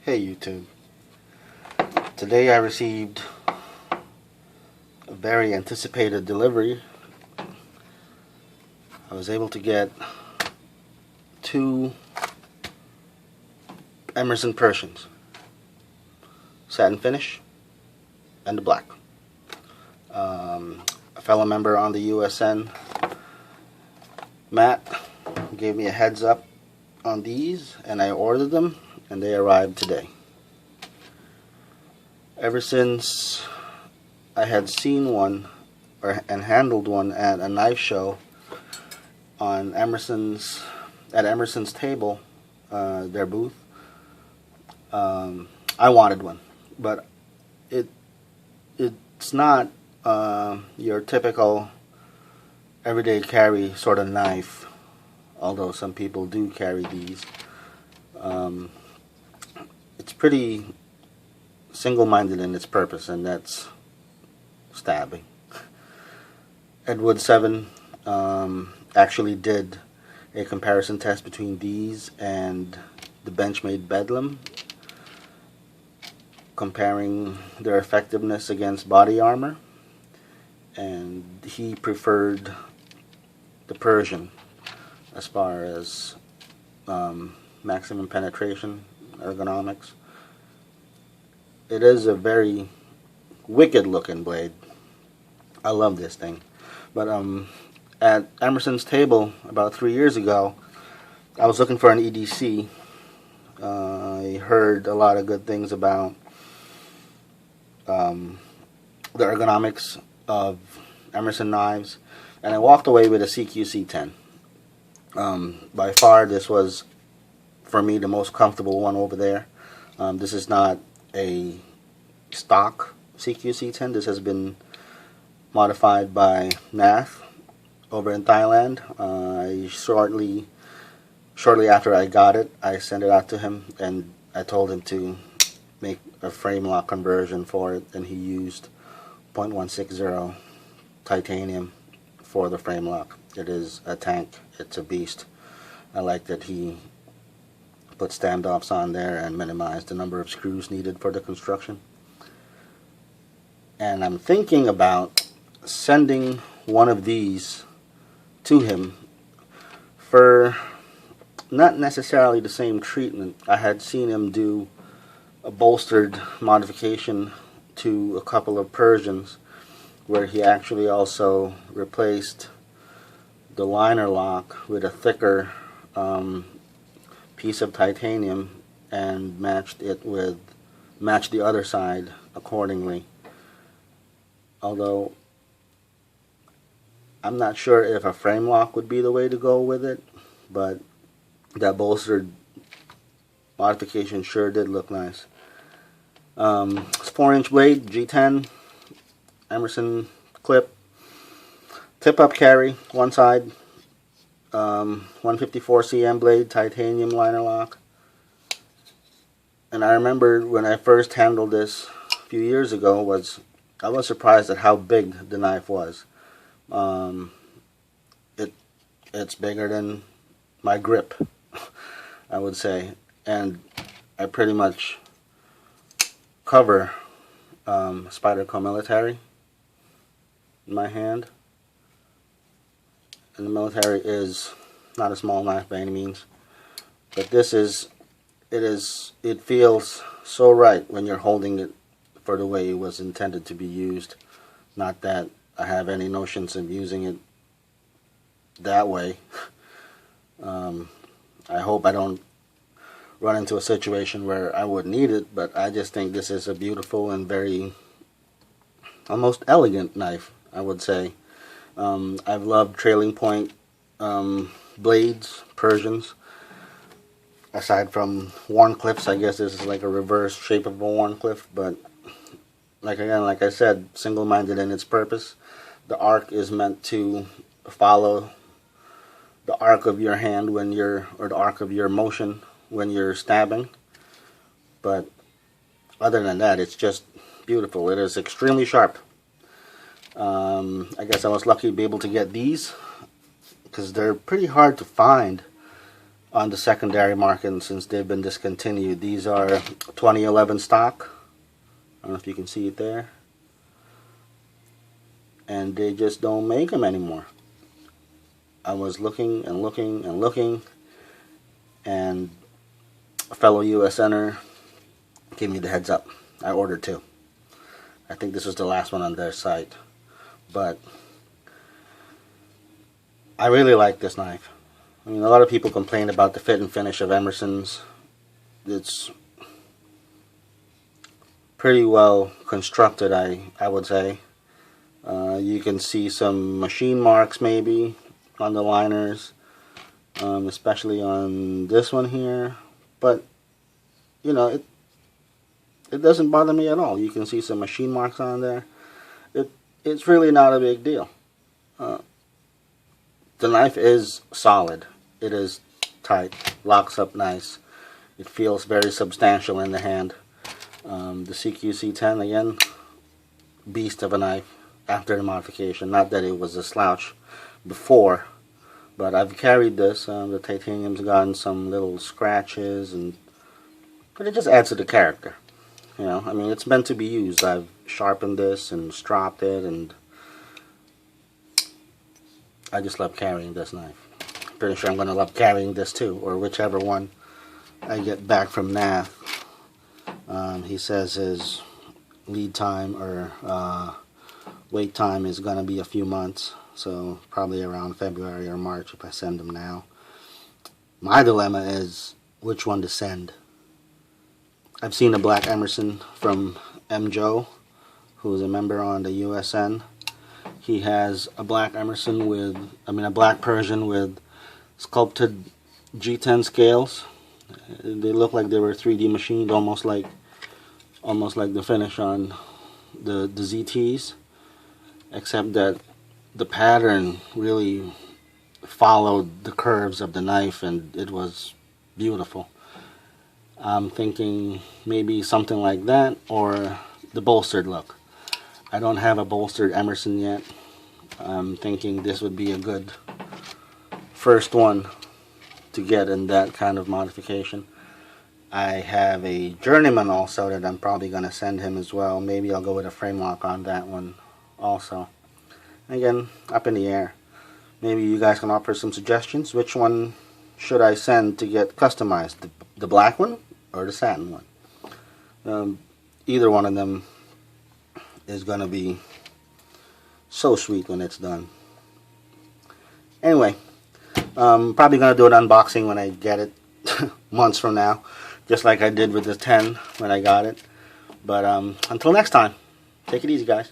Hey YouTube. Today I received a very anticipated delivery. I was able to get two Emerson Persians, satin finish and the black. A fellow member on the USN, Matt, gave me a heads up on these and I ordered them and they arrived today. Ever since I had seen one and handled one at a knife show on Emerson's table, their booth, I wanted one, but it's not your typical everyday carry sort of knife, although some people do carry these. It's pretty single-minded in its purpose, and that's stabbing. Edward 7 actually did a comparison test between these and the Benchmade Bedlam, comparing their effectiveness against body armor, and he preferred the Persian as far as maximum penetration, ergonomics. It is a very wicked looking blade. I love this thing. But at Emerson's table about 3 years ago, I was looking for an EDC. I heard a lot of good things about the ergonomics of Emerson knives, and I walked away with a CQC10. By far, this was, for me, the most comfortable one over there. This is not a stock CQC10. This has been modified by Nath over in Thailand. Shortly after I got it, I sent it out to him and I told him to make a frame lock conversion for it, and he used 0.160 titanium for the frame lock. It is a tank. It's a beast. I like that he put standoffs on there and minimized the number of screws needed for the construction. And I'm thinking about sending one of these to him for not necessarily the same treatment. I had seen him do a bolstered modification to a couple of Persians where he actually also replaced the liner lock with a thicker piece of titanium and matched the other side accordingly. Although I'm not sure if a frame lock would be the way to go with it, but that bolstered modification sure did look nice. It's 4-inch blade, G10, Emerson clip, tip-up carry, one side, 154 cm blade, titanium liner lock. And I remember when I first handled this a few years ago, I was surprised at how big the knife was. It's bigger than my grip, I would say, and I pretty much cover Spyderco Military in my hand, and the Military is not a small knife by any means, but it feels so right when you're holding it for the way it was intended to be used. Not that I have any notions of using it that way. I hope I don't run into a situation where I would need it, but I just think this is a beautiful and very almost elegant knife, I would say. I've loved trailing point blades, Persians. Aside from Warncliffs, I guess this is like a reverse shape of a Warncliffe, but like I said, single-minded in its purpose. The arc is meant to follow the arc of your hand or the arc of your motion when you're stabbing. But other than that, it's just beautiful. It is extremely sharp. I guess I was lucky to be able to get these because they're pretty hard to find on the secondary market since they've been discontinued. These are 2011 stock. I don't know if you can see it there. And they just don't make them anymore. I was looking and looking and looking, and a fellow USNer gave me the heads up. I ordered two. I think this was the last one on their site. But I really like this knife. I mean, a lot of people complain about the fit and finish of Emerson's. It's pretty well constructed, I would say. You can see some machine marks maybe on the liners, especially on this one here. But, you know, it doesn't bother me at all. You can see some machine marks on there. It's really not a big deal. The knife is solid. It is tight, locks up nice. It feels very substantial in the hand. The CQC10, again, beast of a knife after the modification. Not that it was a slouch before, but I've carried this. The titanium's gotten some little scratches, but it just adds to the character. You know, I mean, it's meant to be used. I've sharpened this and stropped it, and I just love carrying this knife. Pretty sure I'm going to love carrying this too, or whichever one I get back from NAF. He says his lead time or wait time is going to be a few months, so probably around February or March if I send them now. My dilemma is which one to send. I've seen a black Emerson from M. Joe, who is a member on the USN. He has a black Emerson with, a black Persian with sculpted G10 scales. They look like they were 3D machined, almost like the finish on the ZTs, except that the pattern really followed the curves of the knife, and it was beautiful. I'm thinking maybe something like that, or the bolstered look. I don't have a bolstered Emerson yet. I'm thinking this would be a good first one to get in that kind of modification. I have a Journeyman also that I'm probably going to send him as well. Maybe I'll go with a frame lock on that one also. Again, up in the air. Maybe you guys can offer some suggestions. Which one should I send to get customized? The black one or the satin one? Either one of them is going to be so sweet when it's done. Anyway, probably going to do an unboxing when I get it months from now, just like I did with the 10 when I got it. But until next time, take it easy, guys.